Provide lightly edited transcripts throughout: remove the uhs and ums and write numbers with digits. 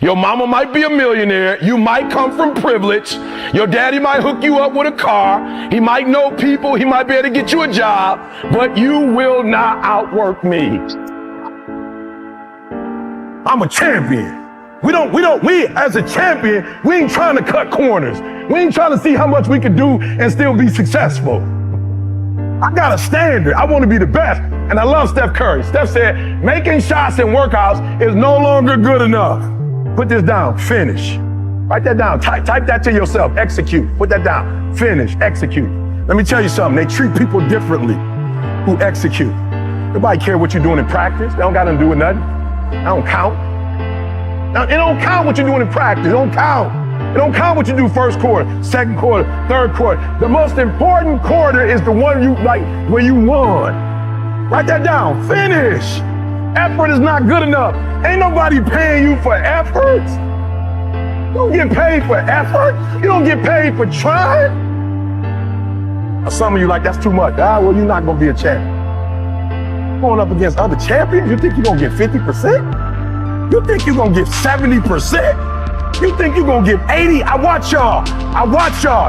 Your mama might be a millionaire. You might come from privilege. Your daddy might hook you up with a car. He might know people. He might be able to get you a job. But you will not outwork me. I'm a champion. We as a champion, we ain't trying to cut corners. We ain't trying to see how much we can do and still be successful. I got a standard. I want to be the best. And I love Steph Curry. Steph said, making shots in workouts is no longer good enough. Put this down, finish. Write that down, type that to yourself, execute. Put that down, finish, execute. Let me tell you something, they treat people differently who execute. Nobody care what you're doing in practice. They don't got nothing to do with nothing. That don't count. Now, it don't count what you're doing in practice. It don't count. It don't count what you do first quarter, second quarter, third quarter. The most important quarter is the one you like, where you won. Write that down, finish. Effort is not good enough. Ain't nobody paying you for effort. You don't get paid for effort. You don't get paid for trying. Now, some of you like, that's too much. Well, you're not gonna be a champion. Going up against other champions, you think you're gonna get 50%? You think you're gonna get 70%? You think you're gonna get 80? I watch y'all.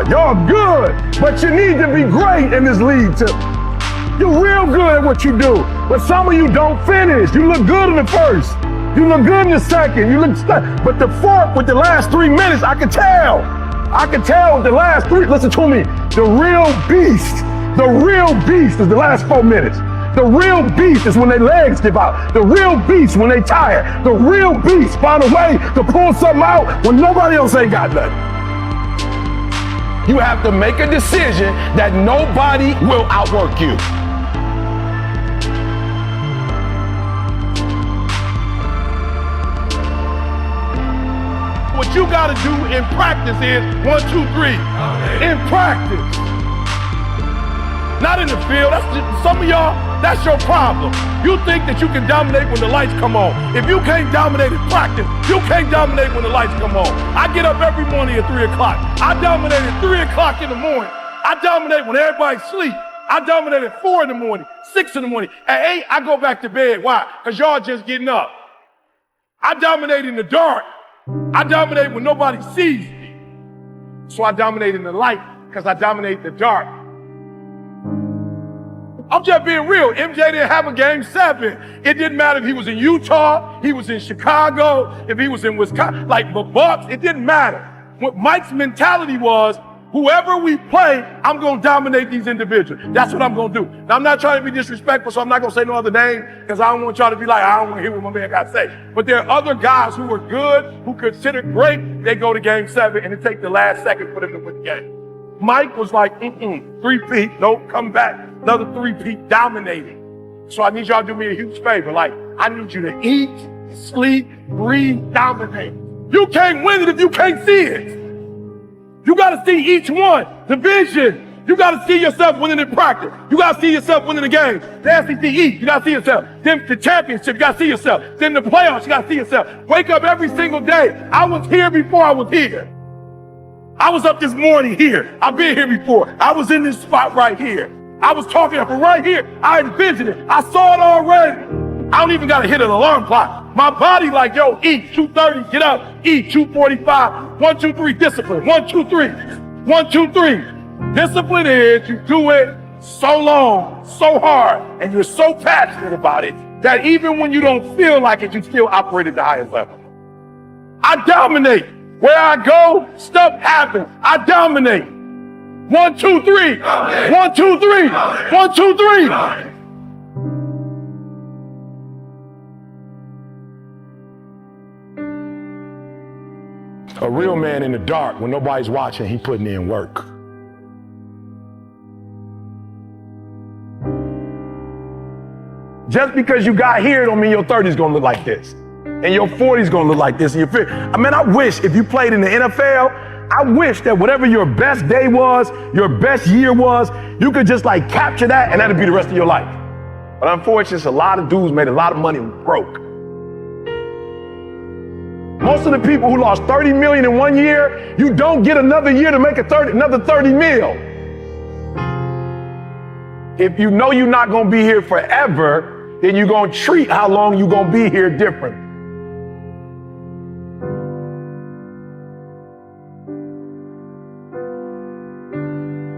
Y'all good, but you need to be great in this league too. You're real good at what you do, but some of you don't finish. You look good in the first. You look good in the second. You look stuck. But the fourth, with the last 3 minutes, I can tell. With the last three. Listen to me. The real beast is the last 4 minutes. The real beast is when their legs give out. The real beast when they tired. The real beast find a way to pull something out when nobody else ain't got nothing. You have to make a decision that nobody will outwork you. What you gotta do in practice is 1, 2, 3. In practice. Not in the field. That's just, some of y'all, that's your problem. You think that you can dominate when the lights come on. If you can't dominate in practice, you can't dominate when the lights come on. I get up every morning at 3 o'clock. I dominate at 3 o'clock in the morning. I dominate when everybody's asleep. I dominate at 4 in the morning, 6 in the morning. At 8, I go back to bed. Why? Because y'all just getting up. I dominate in the dark. I dominate when nobody sees me. So I dominate in the light because I dominate the dark. I'm just being real. MJ didn't have a game 7. It didn't matter if he was in Utah, he was in Chicago, if he was in Wisconsin, like the Bucks, it didn't matter. What Mike's mentality was, whoever we play, I'm going to dominate these individuals. That's what I'm going to do. Now, I'm not trying to be disrespectful, so I'm not going to say no other name, because I don't want y'all to be like, I don't want to hear what my man got to say. But there are other guys who are good, who considered great, they go to game 7, and it takes the last second for them to win the game. Mike was like, 3-peat, nope, come back. Another 3-peat, dominating. So I need y'all to do me a huge favor. Like, I need you to eat, sleep, breathe, dominate. You can't win it if you can't see it. You got to see each one. The vision. You got to see yourself winning in practice. You got to see yourself winning the game. The SEC East, you got to see yourself. Then the championship, you got to see yourself. Then the playoffs, you got to see yourself. Wake up every single day. I was here before I was here. I was up this morning here. I've been here before. I was in this spot right here. I was talking from right here. I envisioned it. I saw it already. I don't even got to hit an alarm clock. My body like, yo, eat, 2:30, get up, eat, 2:45, 1, 2, 3, discipline, 1, 2, 3, 1, 2, 3. Discipline is you do it so long, so hard, and you're so passionate about it that even when you don't feel like it, you still operate at the highest level. I dominate. Where I go, stuff happens. I dominate. 1, 2, 3. 1, 2, 3. 1, 2, 3. A real man in the dark, when nobody's watching, he putting in work. Just because you got here don't mean your 30's gonna look like this. And your 40's gonna look like this. And your 50. I mean, I wish if you played in the NFL, I wish that whatever your best day was, your best year was, you could just like capture that and that'd be the rest of your life. But unfortunately, a lot of dudes made a lot of money broke. Most of the people who lost 30 million in 1 year, you don't get another year to make another 30 mil. If you know you're not gonna be here forever, then you're gonna treat how long you're gonna be here different.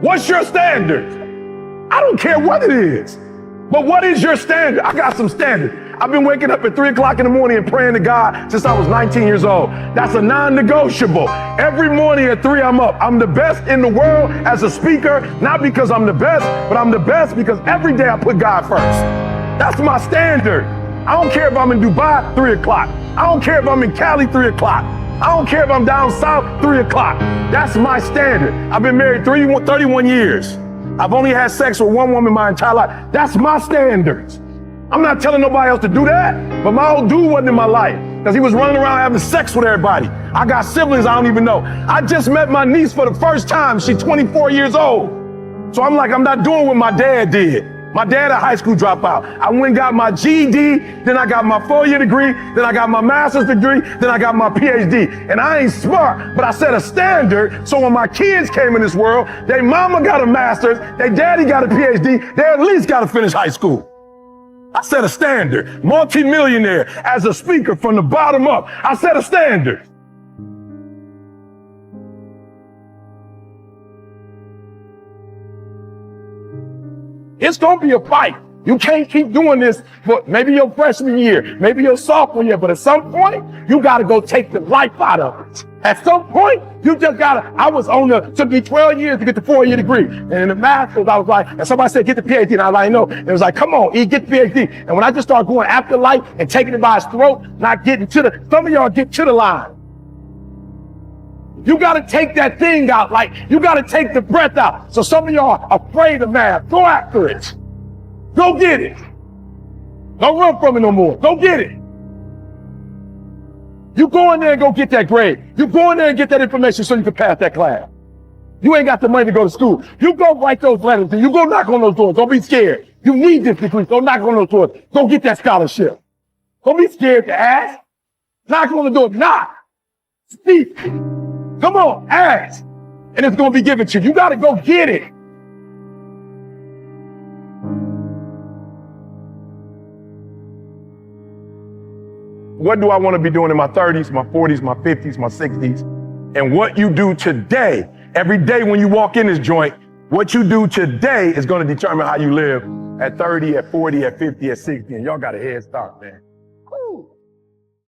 What's your standard? I don't care what it is, but what is your standard? I got some standard. I've been waking up at 3 o'clock in the morning and praying to God since I was 19 years old. That's a non-negotiable. Every morning at 3, I'm up. I'm the best in the world as a speaker, not because I'm the best, but I'm the best because every day I put God first. That's my standard. I don't care if I'm in Dubai, 3 o'clock. I don't care if I'm in Cali, 3 o'clock. I don't care if I'm down south, 3 o'clock. That's my standard. I've been married 31 years. I've only had sex with one woman my entire life. That's my standards. I'm not telling nobody else to do that, but my old dude wasn't in my life because he was running around having sex with everybody. I got siblings I don't even know. I just met my niece for the first time. She's 24 years old. So I'm like, I'm not doing what my dad did. My dad, a high school dropout. I went and got my GED, then I got my 4-year degree, then I got my master's degree, then I got my PhD. And I ain't smart, but I set a standard so when my kids came in this world, their mama got a master's, their daddy got a PhD, they at least got to finish high school. I set a standard. Multi-millionaire as a speaker from the bottom up. I set a standard. It's going to be a fight. You can't keep doing this for maybe your freshman year, maybe your sophomore year, but at some point, you got to go take the life out of it. At some point, you just got to, took me 12 years to get the 4-year degree. And in the master's, I was like, and somebody said, get the PhD. And I was like, no. And it was like, come on, E, get the PhD. And when I just started going after life and taking it by its throat, not getting to some of y'all get to the line. You got to take that thing out, like you got to take the breath out. So some of y'all are afraid of math. Go after it. Go get it. Don't run from it no more. Go get it. You go in there and go get that grade. You go in there and get that information so you can pass that class. You ain't got the money to go to school. You go write those letters and you go knock on those doors. Don't be scared. You need this degree. Go knock on those doors. Go get that scholarship. Don't be scared to ask. Knock on the door. Knock. Speak. Come on, ask. And it's going to be given to you. You got to go get it. What do I want to be doing in my 30s, my 40s, my 50s, my 60s? And what you do today, every day when you walk in this joint, what you do today is going to determine how you live at 30, at 40, at 50, at 60. And y'all got a head start, man.